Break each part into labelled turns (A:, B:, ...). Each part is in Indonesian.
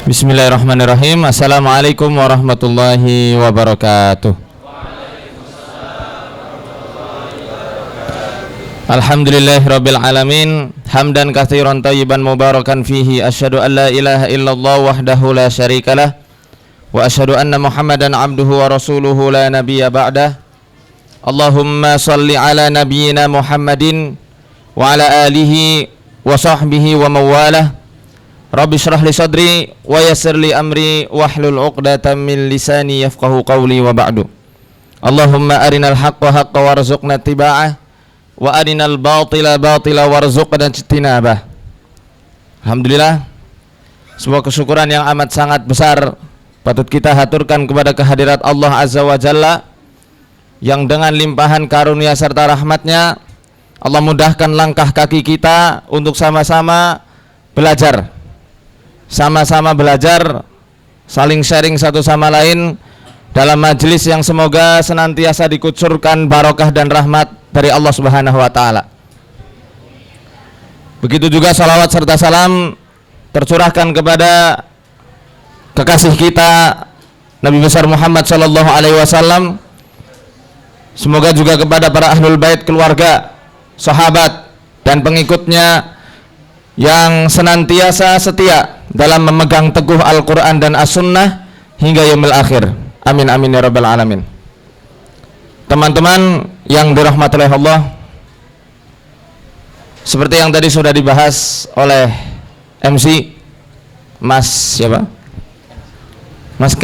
A: Bismillahirrahmanirrahim. Assalamualaikum warahmatullahi wabarakatuh. Alhamdulillahirabbil alamin, hamdan katsiran thayyiban mubarakan fihi, asyhadu an la ilaha illallah wahdahu la syarikalah wa asyhadu anna Muhammadan abduhu wa rasuluhu la nabiyya ba'dah. Allahumma shalli ala nabiyyina Muhammadin wa ala alihi wa sahbihi wa mawalah. Rabbi shrah li sadri wa yassir li amri wahlul 'uqdatam min lisani yafqahu qawli wa ba'du. Allahumma arinal haqqa haqqan warzuqna ittiba'ah wa arinal batila batila warzuqna ijtinabah. Alhamdulillah, sebuah kesyukuran yang amat sangat besar patut kita haturkan kepada kehadirat Allah Azza wa Jalla yang dengan limpahan karunia serta rahmatnya Allah mudahkan langkah kaki kita untuk sama-sama belajar, saling sharing satu sama lain dalam majelis yang semoga senantiasa dikucurkan barokah dan rahmat dari Allah Subhanahu wa taala. Begitu juga salawat serta salam tercurahkan kepada kekasih kita Nabi besar Muhammad sallallahu alaihi wasallam. Semoga juga kepada para ahlul bait, keluarga, sahabat dan pengikutnya yang senantiasa setia dalam memegang teguh Al-Quran dan As-Sunnah hingga yaumil akhir. Amin amin ya rabbal alamin. Teman-teman yang dirahmati oleh Allah, seperti yang tadi sudah dibahas oleh MC Mas siapa? Mas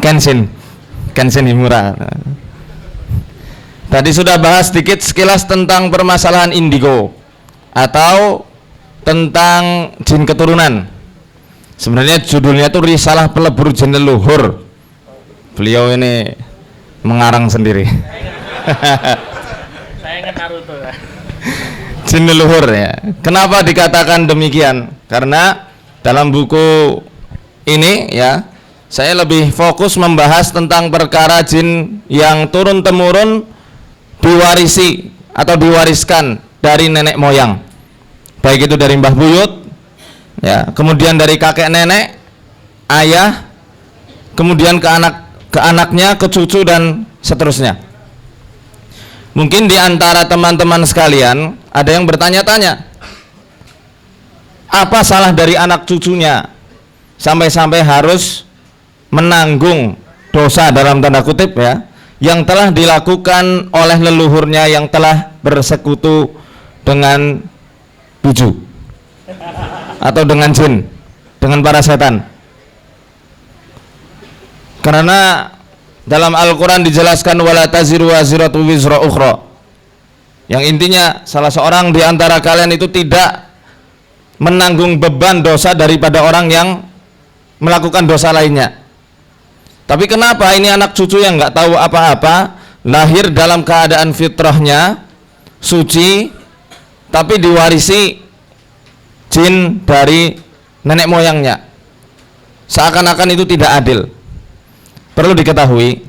A: Kensin Himura. Tadi sudah bahas sedikit sekilas tentang permasalahan indigo atau tentang jin keturunan. Sebenarnya judulnya itu Risalah Pelebur Jin Leluhur. Beliau ini mengarang sendiri.
B: Saya ingat Naruto.
A: Jin leluhur ya. Kenapa dikatakan demikian? Karena dalam buku ini ya, saya lebih fokus membahas tentang perkara jin yang turun temurun diwarisi atau diwariskan dari nenek moyang. Baik itu dari mbah buyut ya, kemudian dari kakek nenek, ayah, kemudian ke anaknya, ke cucu dan seterusnya. Mungkin di antara teman-teman sekalian ada yang bertanya-tanya, apa salah dari anak cucunya sampai-sampai harus menanggung dosa dalam tanda kutip ya, yang telah dilakukan oleh leluhurnya yang telah bersekutu dengan buju atau dengan jin, dengan para setan. Karena dalam Al-Quran dijelaskan wala taziru waziratu wizra ukhra, yang intinya salah seorang di antara kalian itu tidak menanggung beban dosa daripada orang yang melakukan dosa lainnya. Tapi kenapa ini anak cucu yang nggak tahu apa-apa, lahir dalam keadaan fitrahnya suci, tapi diwarisi jin dari nenek moyangnya? Seakan-akan itu tidak adil. Perlu diketahui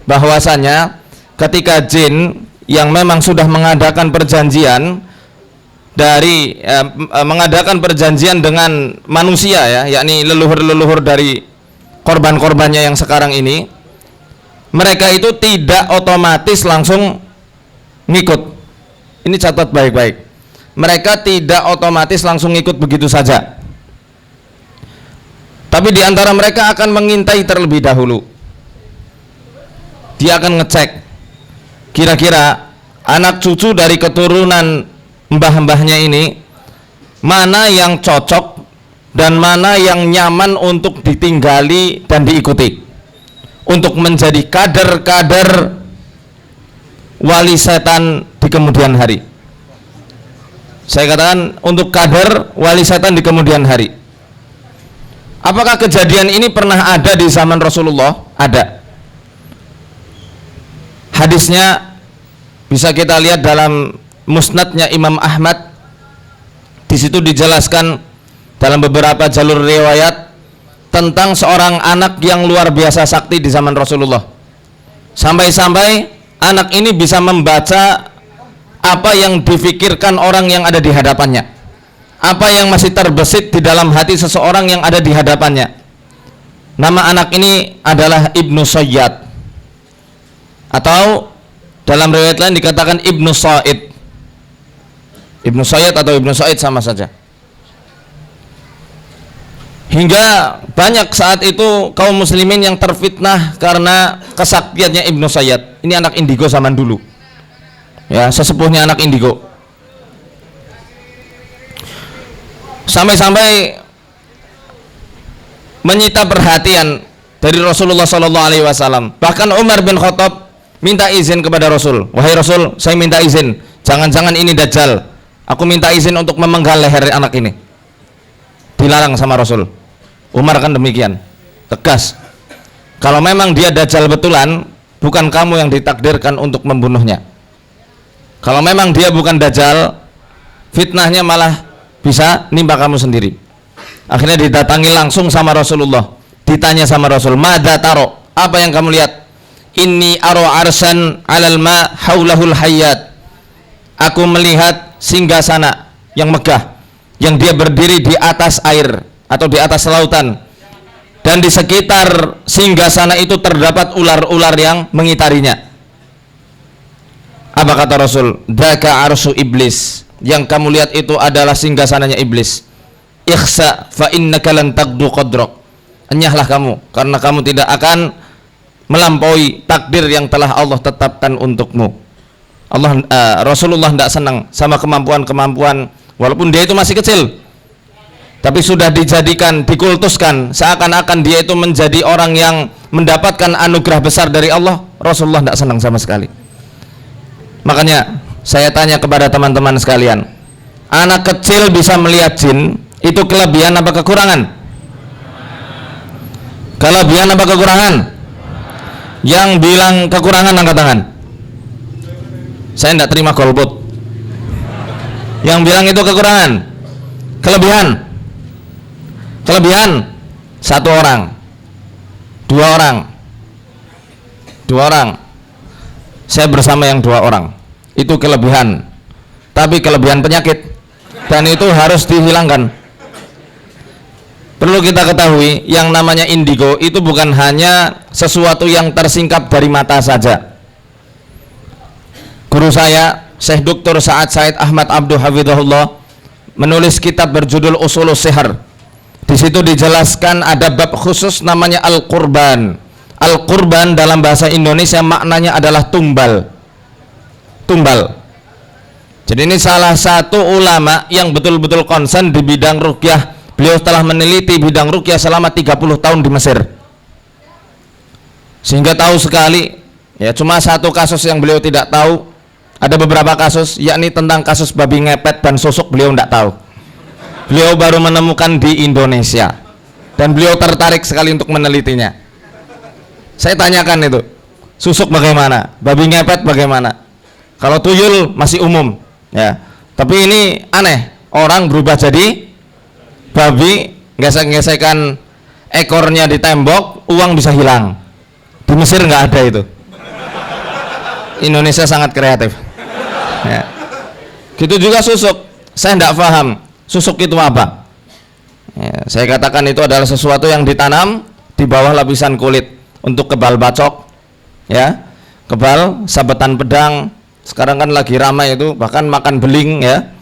A: bahwasanya ketika jin yang memang sudah mengadakan perjanjian mengadakan perjanjian dengan manusia ya, yakni leluhur-leluhur dari korban-korbannya yang sekarang ini, mereka itu tidak otomatis langsung ngikut. Ini catat baik-baik. Mereka tidak otomatis langsung ngikut begitu saja. Tapi di antara mereka akan mengintai terlebih dahulu. Dia akan ngecek kira-kira anak cucu dari keturunan mbah-mbahnya ini mana yang cocok dan mana yang nyaman untuk ditinggali dan diikuti untuk menjadi kader-kader wali setan di kemudian hari. Saya katakan untuk kader wali setan di kemudian hari. Apakah kejadian ini pernah ada di zaman Rasulullah? Ada. Hadisnya bisa kita lihat dalam musnadnya Imam Ahmad. Di situ dijelaskan dalam beberapa jalur riwayat tentang seorang anak yang luar biasa sakti di zaman Rasulullah. Sampai-sampai anak ini bisa membaca apa yang difikirkan orang yang ada di hadapannya. apa yang masih terbesit di dalam hati seseorang yang ada di hadapannya. Nama anak ini adalah Ibnu Sayyad, atau dalam riwayat lain dikatakan Ibnu Sa'id. Ibnu Sayyad atau Ibnu Sa'id sama saja. Hingga banyak saat itu kaum muslimin yang terfitnah karena kesaktiannya Ibnu Sayyad. Ini anak indigo zaman dulu, ya, sesepuhnya anak indigo. Sampai-sampai menyita perhatian dari Rasulullah SAW. Bahkan Umar bin Khattab minta izin kepada Rasul, wahai Rasul, saya minta izin, jangan-jangan ini Dajjal, aku minta izin untuk memenggal leher anak ini. Dilarang sama Rasul. Umar kan demikian, tegas, kalau memang dia Dajjal betulan, bukan kamu yang ditakdirkan untuk membunuhnya. Kalau memang dia bukan Dajjal, fitnahnya malah bisa nimpa kamu sendiri. Akhirnya didatangi langsung sama Rasulullah, ditanya sama Rasul, "Madza taro?" Apa yang kamu lihat? "Inni aro arsan 'alal ma haulahul hayyat." Aku melihat singgasana yang megah, yang dia berdiri di atas air atau di atas lautan, dan di sekitar singgasana itu terdapat ular-ular yang mengitarinya. Apa kata Rasul? "Dzaka arsy iblis." Yang kamu lihat itu adalah singgasananya iblis. "Ikhsa fa innaka lan taqdu qadrak." Enyahlah kamu, karena kamu tidak akan melampaui takdir yang telah Allah tetapkan untukmu. Rasulullah tidak senang sama kemampuan-kemampuan, walaupun dia itu masih kecil, tapi sudah dijadikan, dikultuskan, seakan-akan dia itu menjadi orang yang mendapatkan anugerah besar dari Allah. Rasulullah tidak senang sama sekali. Makanya saya tanya kepada teman-teman sekalian, anak kecil bisa melihat jin, itu kelebihan apa kekurangan? Kelebihan apa kekurangan? Yang bilang kekurangan angkat tangan. Saya tidak terima golput. Yang bilang itu kekurangan. Kelebihan? Kelebihan satu orang, dua orang. Saya bersama yang dua orang. Itu kelebihan, tapi kelebihan penyakit, dan itu harus dihilangkan. Perlu kita ketahui, yang namanya indigo itu bukan hanya sesuatu yang tersingkap dari mata saja. Guru saya, Syekh Dr. Sa'ad Said Ahmad Abduh Hafidhahullah, menulis kitab berjudul Usulus Sihar. Di situ dijelaskan ada bab khusus namanya Al-Qurban. Al-Qurban dalam bahasa Indonesia maknanya adalah tumbal. Jadi ini salah satu ulama yang betul-betul konsen di bidang ruqyah. Beliau telah meneliti bidang ruqyah selama 30 tahun di Mesir, sehingga tahu sekali, ya, cuma satu kasus yang beliau tidak tahu. Ada beberapa kasus, yakni tentang kasus babi ngepet dan susuk, beliau tidak tahu. Beliau baru menemukan di Indonesia, dan beliau tertarik sekali untuk menelitinya. Saya tanyakan itu, susuk bagaimana, babi ngepet bagaimana? Kalau tuyul masih umum, ya. Tapi ini aneh, orang berubah jadi babi, gesek-gesekan ekornya di tembok, uang bisa hilang. Di Mesir nggak ada itu. Indonesia sangat kreatif. Ya. Gitu juga susuk. Saya tidak paham susuk itu apa. Ya, saya katakan itu adalah sesuatu yang ditanam di bawah lapisan kulit untuk kebal bacok, ya, kebal sabetan pedang. Sekarang kan lagi ramai itu, bahkan makan beling, ya.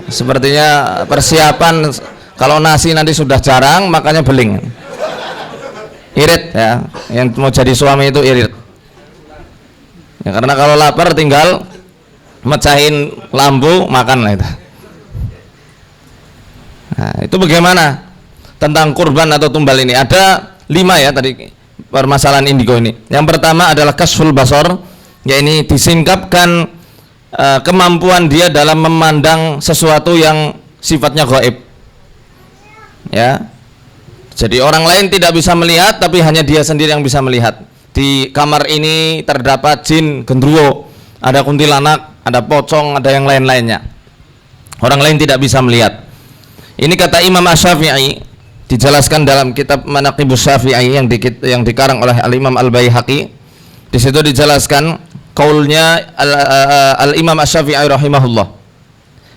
A: Sepertinya persiapan, kalau nasi nanti sudah jarang, makanya beling. Irit, ya, yang mau jadi suami itu irit. Ya, karena kalau lapar tinggal mecahin lampu, makan lah itu. Nah, itu bagaimana tentang kurban atau tumbal ini? Ada 5 ya tadi permasalahan indigo ini. Yang pertama adalah kasful basar, yaitu disingkapkan kemampuan dia dalam memandang sesuatu yang sifatnya gaib, ya. Jadi orang lain tidak bisa melihat, tapi hanya dia sendiri yang bisa melihat. Di kamar ini terdapat jin gendruwo, ada kuntilanak, ada pocong, ada yang lain-lainnya. Orang lain tidak bisa melihat. Ini kata Imam Asy-Syafi'i, dijelaskan dalam kitab Manaqibus Syafi'i yang dikarang oleh Al-Imam Al-Baihaqi. Di situ dijelaskan kaulnya Al-Imam Asy-Syafi'i rahimahullah.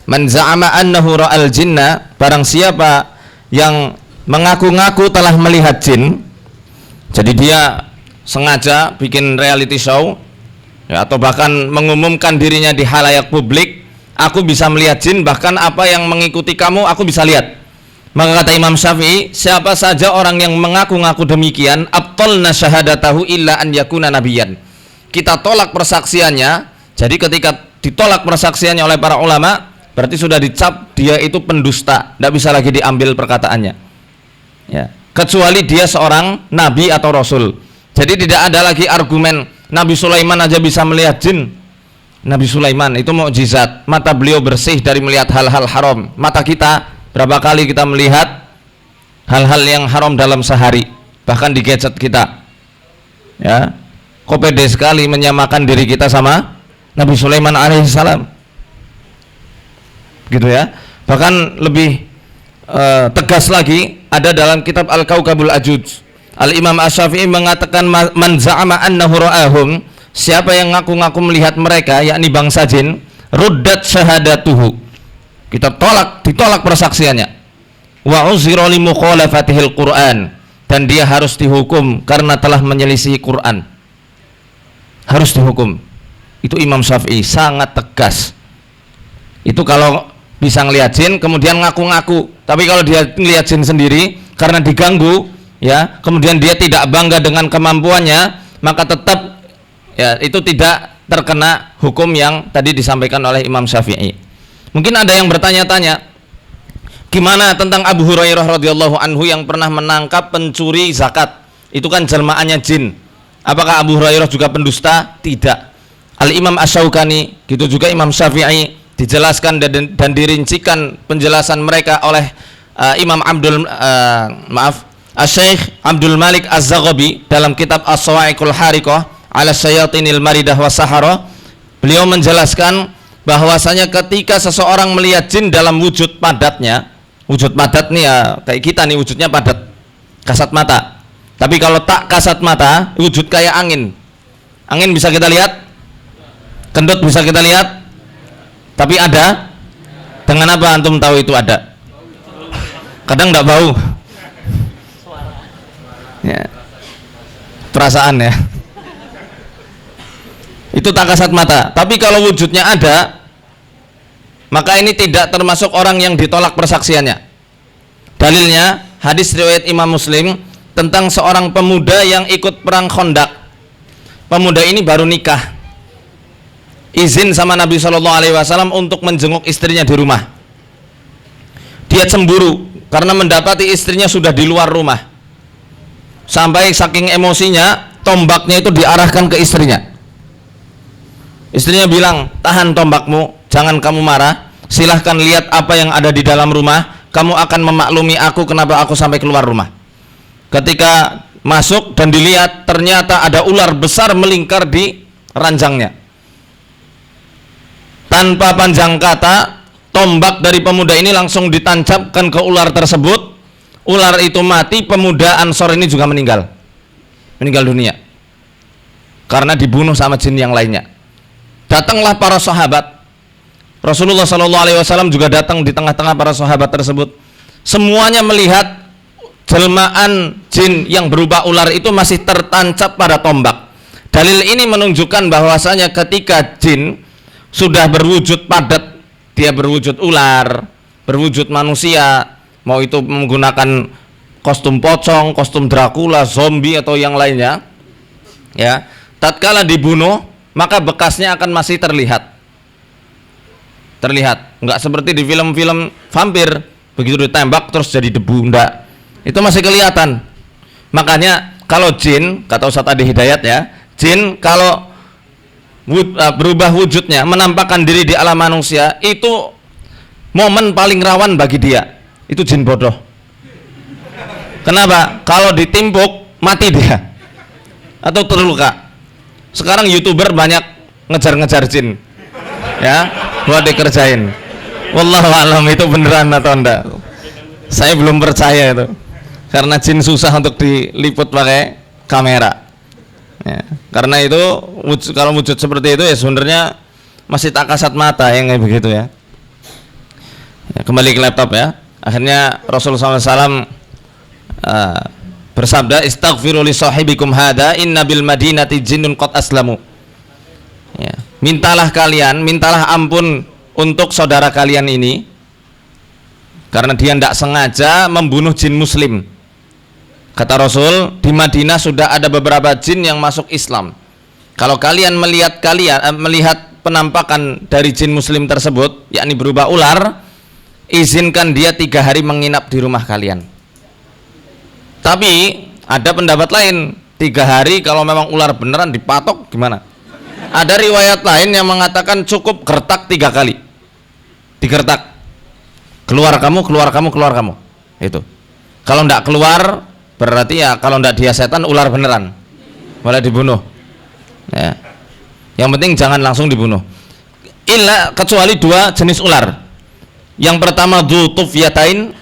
A: Man za'ama annahu ra'al jinna, barang siapa yang mengaku-ngaku telah melihat jin, jadi dia sengaja bikin reality show ya, atau bahkan mengumumkan dirinya di halayak publik, aku bisa melihat jin, bahkan apa yang mengikuti kamu aku bisa lihat. Maka kata Imam Syafi'i, siapa saja orang yang mengaku-ngaku demikian, abtalna syahadatahu illa an yakuna nabiyan, kita tolak persaksiannya. Jadi ketika ditolak persaksiannya oleh para ulama, berarti sudah dicap dia itu pendusta, tidak bisa lagi diambil perkataannya ya, kecuali dia seorang nabi atau rasul. Jadi tidak ada lagi argumen Nabi Sulaiman aja bisa melihat jin. Nabi Sulaiman itu mukjizat, mata beliau bersih dari melihat hal-hal haram. Mata kita, berapa kali kita melihat hal-hal yang haram dalam sehari, bahkan di gadget kita ya. Kok pede sekali menyamakan diri kita sama Nabi Sulaiman alaihissalam gitu ya. Bahkan lebih tegas lagi ada dalam kitab Al-Kaukabul Ajuj, Al-Imam Asy-Syafi'i mengatakan, man za'ama annahu ra'ahum, siapa yang ngaku-ngaku melihat mereka, yakni bangsa jin, ruddat syahadatuhu, kita ditolak persaksiannya, wa uzira li mukhalafatihil Qur'an, dan dia harus dihukum karena telah menyelisihi Quran, harus dihukum. Itu Imam Syafi'i sangat tegas. Itu kalau bisa ngelihat jin kemudian ngaku-ngaku, tapi kalau dia ngelihat jin sendiri karena diganggu ya, kemudian dia tidak bangga dengan kemampuannya, maka tetap ya itu tidak terkena hukum yang tadi disampaikan oleh Imam Syafi'i. Mungkin ada yang bertanya-tanya, gimana tentang Abu Hurairah radhiyallahu anhu yang pernah menangkap pencuri zakat? Itu kan jelmaannya jin. Apakah Abu Hurairah juga pendusta? Tidak. Al-Imam Asy-Syaukani, gitu juga Imam Syafi'i, dijelaskan dan dirincikan penjelasan mereka oleh Imam Asy-Syaikh Abdul Malik Az-Zaghabi dalam kitab As-Sawa'iqul Hariqah ala Syayatinil Maridah wa Sahara. Beliau menjelaskan bahwasanya ketika seseorang melihat jin dalam wujud padatnya, wujud padat nih ya kayak kita nih, wujudnya padat, kasat mata. Tapi kalau tak kasat mata, wujud kayak angin. Angin bisa kita lihat, kentut bisa kita lihat, tapi ada. Dengan apa antum tahu itu ada? Kadang tidak bau ya, perasaan ya, itu tak kasat mata. Tapi kalau wujudnya ada, maka ini tidak termasuk orang yang ditolak persaksiannya. Dalilnya hadis riwayat Imam Muslim tentang seorang pemuda yang ikut perang Khandaq. Pemuda ini baru nikah, izin sama Nabi SAW untuk menjenguk istrinya di rumah. Dia cemburu karena mendapati istrinya sudah di luar rumah, sampai saking emosinya tombaknya itu diarahkan ke istrinya. Istrinya bilang, tahan tombakmu, jangan kamu marah, silahkan lihat apa yang ada di dalam rumah, kamu akan memaklumi aku kenapa aku sampai keluar rumah. Ketika masuk dan dilihat, ternyata ada ular besar melingkar di ranjangnya. Tanpa panjang kata, tombak dari pemuda ini langsung ditancapkan ke ular tersebut. Ular itu mati, pemuda Ansor ini juga meninggal dunia karena dibunuh sama jin yang lainnya. Datanglah para sahabat, Rasulullah SAW juga datang di tengah-tengah para sahabat tersebut. Semuanya melihat jelmaan jin yang berupa ular itu masih tertancap pada tombak. Dalil ini menunjukkan bahwasanya ketika jin sudah berwujud padat, dia berwujud ular, berwujud manusia, mau itu menggunakan kostum pocong, kostum Dracula, zombie atau yang lainnya ya, tatkala dibunuh maka bekasnya akan masih terlihat, nggak seperti di film-film vampir, begitu ditembak terus jadi debu, enggak, itu masih kelihatan. Makanya kalau jin, kata Ustaz Adi Hidayat ya, jin kalau berubah wujudnya, menampakkan diri di alam manusia, itu momen paling rawan bagi dia, itu jin bodoh. Kenapa? Kalau ditimpuk mati dia atau terluka. Sekarang YouTuber banyak ngejar-ngejar jin ya, buat dikerjain. Wallahu alam itu beneran atau enggak, saya belum percaya itu, karena jin susah untuk diliput pakai kamera ya. Karena itu kalau wujud seperti itu ya sebenarnya masih tak kasat mata yang kayak begitu ya. Ya, kembali ke laptop ya. Akhirnya Rasulullah SAW bersabda, istaghfiru li sahibikum hada inna bil madinati jinnun qad aslamu. Ya, mintalah ampun untuk saudara kalian ini karena dia tidak sengaja membunuh jin muslim. Kata Rasul, di Madinah sudah ada beberapa jin yang masuk Islam. Kalau kalian melihat penampakan dari jin muslim tersebut, yakni berupa ular, izinkan dia 3 hari menginap di rumah kalian. Tapi ada pendapat lain, 3 hari kalau memang ular beneran dipatok gimana? Ada riwayat lain yang mengatakan cukup gertak 3 kali. Digertak. Keluar kamu. Itu. Kalau tidak keluar, berarti ya kalau tidak dia setan, ular beneran. Boleh dibunuh. Ya. Yang penting jangan langsung dibunuh. Kecuali 2 jenis ular. Yang pertama dzutufyatain,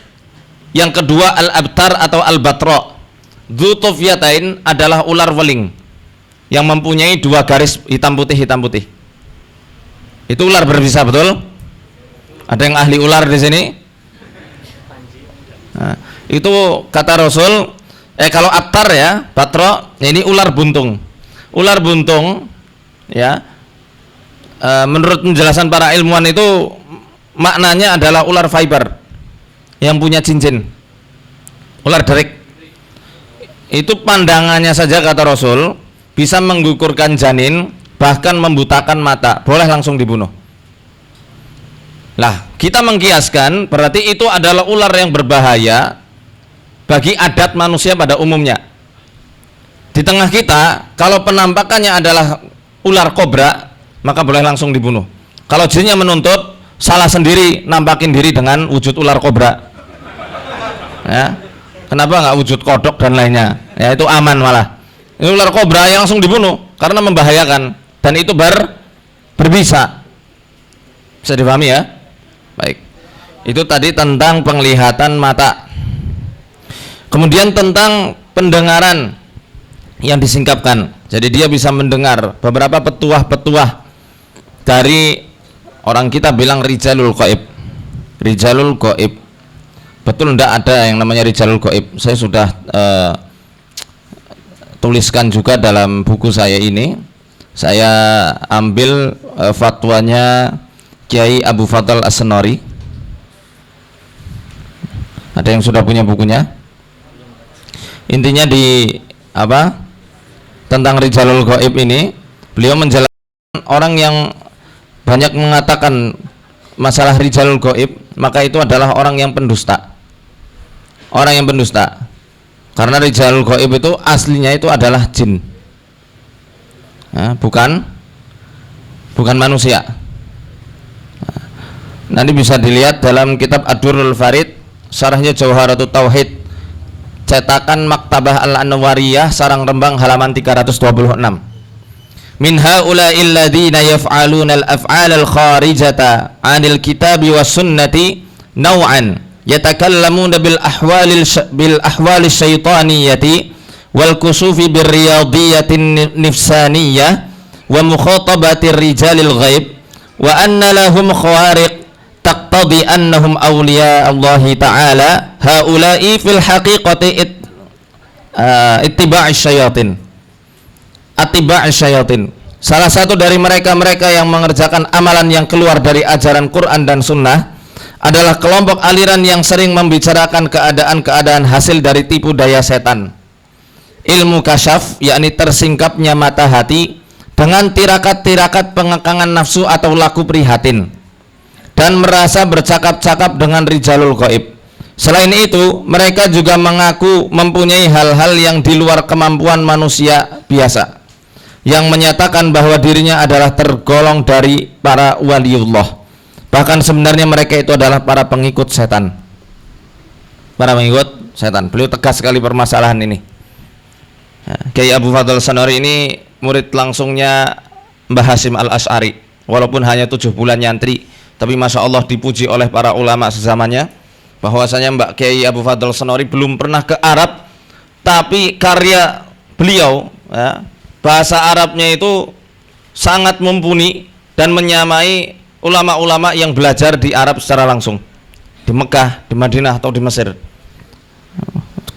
A: yang kedua al-abtar atau al-batra. Dzutufyatain adalah ular weling yang mempunyai 2 garis hitam putih. Itu ular berbisa, betul? Ada yang ahli ular di sini? Nah, itu kata Rasul. Kalau abtar ya, batra, ini ular buntung. Ular buntung, ya. Menurut penjelasan para ilmuwan itu maknanya adalah ular fiber yang punya cincin, ular derik. Itu pandangannya saja kata Rasul bisa menggugurkan janin, bahkan membutakan mata, boleh langsung dibunuh. Lah, kita mengkiaskan berarti itu adalah ular yang berbahaya bagi adat manusia pada umumnya. Di tengah kita, kalau penampakannya adalah ular kobra, maka boleh langsung dibunuh. Kalau jinnya menuntut, salah sendiri nampakin diri dengan wujud ular kobra. Ya, kenapa nggak wujud kodok dan lainnya? Ya, itu aman malah. Ini ular kobra yang langsung dibunuh karena membahayakan dan itu berbisa. Bisa dipahami ya? Baik. Itu tadi tentang penglihatan mata. Kemudian tentang pendengaran yang disingkapkan. Jadi dia bisa mendengar beberapa petuah-petuah dari orang kita bilang rijalul gaib. Rijalul gaib. Betul tidak ada yang namanya rijalul gaib. Saya sudah tuliskan juga dalam buku saya ini. Saya ambil fatwanya Kiai Abu Fadl As-Senori. Ada yang sudah punya bukunya? Intinya tentang rijalul gaib ini, beliau menjelaskan orang yang banyak mengatakan masalah rijalul gaib, maka itu adalah orang yang pendusta. Orang yang pendusta. Karena rijalul gaib itu aslinya itu adalah jin. Ya, bukan manusia. Nanti bisa dilihat dalam kitab Ad-Durrul Farid, syarahnya Jauharatut Tauhid, cetakan Maktabah Al-Anwariyah, Sarang Rembang, halaman 326. Min haula'il ladzina yaf'aluna al-af'al al-kharijata 'anil kitabi was sunnati naw'an yatakallamuna bil ahwali syaitaniyati wal kusufi bir riyadiyatin nifsaniyah wa mukhatabati rijalil ghaib wa anna lahum khawariq taqtadi annahum awliya Allah ta'ala haula'i fil haqiqati ittiba'is syayatin. Salah satu dari mereka yang mengerjakan amalan yang keluar dari ajaran Quran dan Sunnah adalah kelompok aliran yang sering membicarakan keadaan-keadaan hasil dari tipu daya setan. Ilmu kasyaf, yakni tersingkapnya mata hati dengan tirakat-tirakat pengekangan nafsu atau laku prihatin, dan merasa bercakap-cakap dengan rijalul gaib. Selain itu, mereka juga mengaku mempunyai hal-hal yang di luar kemampuan manusia biasa, yang menyatakan bahwa dirinya adalah tergolong dari para waliullah. Bahkan sebenarnya mereka itu adalah para pengikut setan. Beliau tegas sekali permasalahan ini. Kiai Abu Fadl As-Senori ini murid langsungnya Mbah Hasyim Al-Asy'ari. Walaupun hanya 7 bulan nyantri, tapi Masya Allah dipuji oleh para ulama sezamannya, bahwasanya Mbak Kiai Abu Fadl As-Senori belum pernah ke Arab, tapi karya beliau, ya, bahasa Arabnya itu sangat mumpuni dan menyamai ulama-ulama yang belajar di Arab secara langsung. di Mekah, di Madinah atau di Mesir.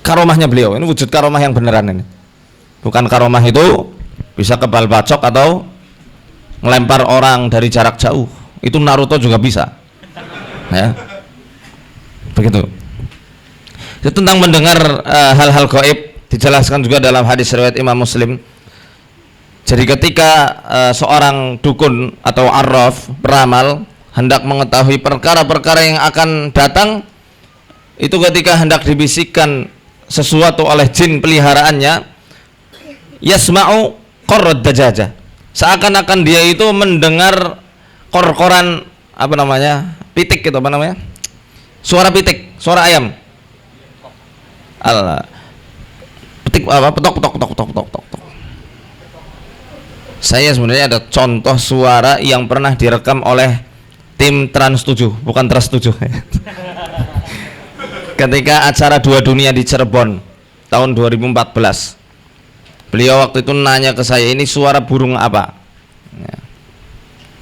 A: Karomahnya beliau, ini wujud karomah yang beneran ini. Bukan karomah itu bisa kebal bacok atau melempar orang dari jarak jauh. Itu Naruto juga bisa. Ya. Begitu. Itu tentang mendengar hal-hal gaib, dijelaskan juga dalam hadis riwayat Imam Muslim. Jadi ketika seorang dukun atau arraf, beramal, hendak mengetahui perkara-perkara yang akan datang, itu ketika hendak dibisikkan sesuatu oleh jin peliharaannya, yasma'u qarrad dajaja, seakan-akan dia itu mendengar kor-koran apa namanya, pitik gitu, apa namanya, suara pitik, suara ayam, petik apa, petok petok petok petok petok petok. Saya sebenarnya ada contoh suara yang pernah direkam oleh tim Trans 7, bukan Trans 7 ketika acara Dua Dunia di Cirebon tahun 2014. Beliau waktu itu nanya ke saya, ini suara burung apa ya.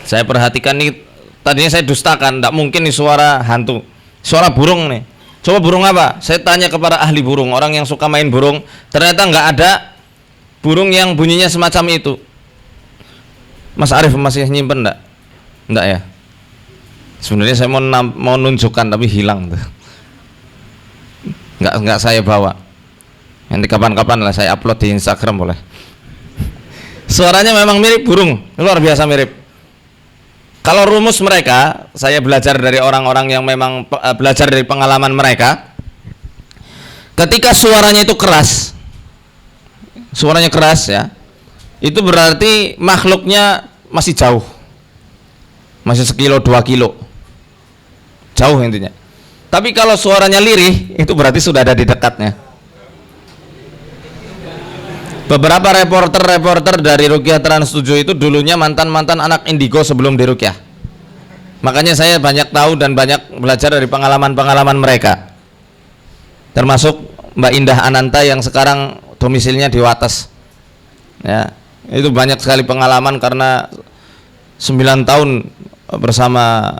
A: Saya perhatikan nih, tadinya saya dustakan, tidak mungkin nih suara hantu, suara burung nih. Coba burung apa? Saya tanya kepada ahli burung, orang yang suka main burung, ternyata nggak ada burung yang bunyinya semacam itu. Mas Arif masih nyimpen enggak? Enggak ya? Sebenarnya saya mau nunjukkan tapi hilang tuh. Enggak saya bawa. Nanti kapan-kapan lah saya upload di Instagram boleh. Suaranya memang mirip burung, luar biasa mirip. Kalau rumus mereka, saya belajar dari orang-orang yang memang belajar dari pengalaman mereka. Ketika suaranya itu keras, suaranya keras ya, itu berarti makhluknya masih jauh, masih 1-2 kilo jauh intinya. Tapi kalau suaranya lirih, itu berarti sudah ada di dekatnya. Beberapa reporter dari Ruqyah Trans 7 itu dulunya mantan-mantan anak indigo sebelum di Ruqyah. Makanya saya banyak tahu dan banyak belajar dari pengalaman-pengalaman mereka. Termasuk Mbak Indah Ananta yang sekarang domisilinya di Wates. Ya, itu banyak sekali pengalaman karena 9 tahun bersama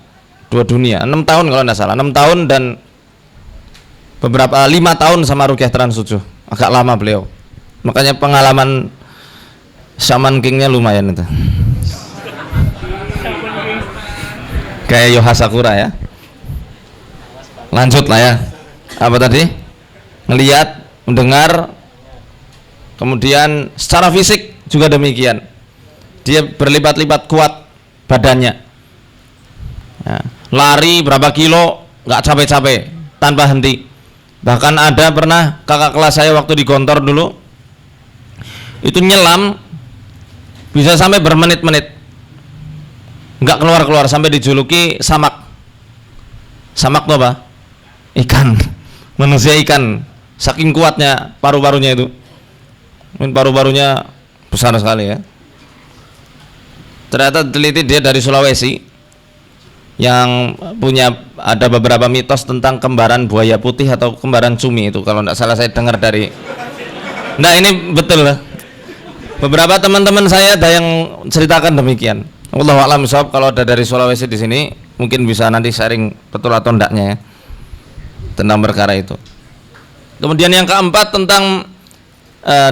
A: Dua Dunia, 6 tahun kalau tidak salah, 6 tahun dan beberapa 5 tahun sama Ruqyah Trans 7. Agak lama beliau. Makanya pengalaman Shaman King-nya lumayan itu. Kayak Yoha Sakura ya. Lanjut lah ya. Apa tadi? Ngelihat, mendengar, kemudian secara fisik juga demikian. Dia berlipat-lipat kuat badannya. Ya, lari berapa kilo nggak capek-capek tanpa henti. Bahkan ada pernah kakak kelas saya waktu di Gontor dulu, itu nyelam bisa sampai bermenit-menit nggak keluar-keluar, sampai dijuluki samak. Samak tuh apa? Ikan. Manusia ikan, saking kuatnya paru-parunya itu. Paru-parunya besar sekali ya. Ternyata teliti dia dari Sulawesi yang punya, ada beberapa mitos tentang kembaran buaya putih atau kembaran cumi itu, kalau tidak salah saya dengar dari. Nah ini betul lah. Beberapa teman-teman saya ada yang ceritakan demikian. Wallahu a'lam bishawab. Kalau ada dari Sulawesi di sini mungkin bisa nanti sharing betul atau enggaknya ya tentang perkara itu. Kemudian yang keempat tentang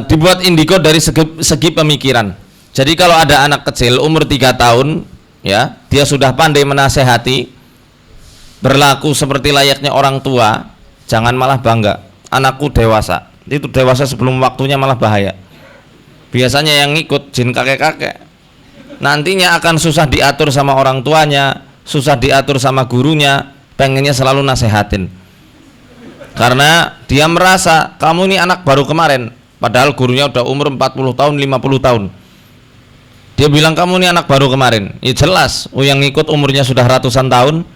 A: dibuat indigo dari segi pemikiran. Jadi kalau ada anak kecil umur 3 tahun ya, dia sudah pandai menasehati, berlaku seperti layaknya orang tua, jangan malah bangga. Anakku dewasa, itu dewasa sebelum waktunya malah bahaya. Biasanya yang ngikut jin kakek-kakek, nantinya akan susah diatur sama orang tuanya, susah diatur sama gurunya, pengennya selalu nasehatin. Karena dia merasa kamu ini anak baru kemarin, padahal gurunya udah umur 40 tahun, 50 tahun. Dia bilang kamu ini anak baru kemarin. Ya jelas, yang ngikut umurnya sudah ratusan tahun,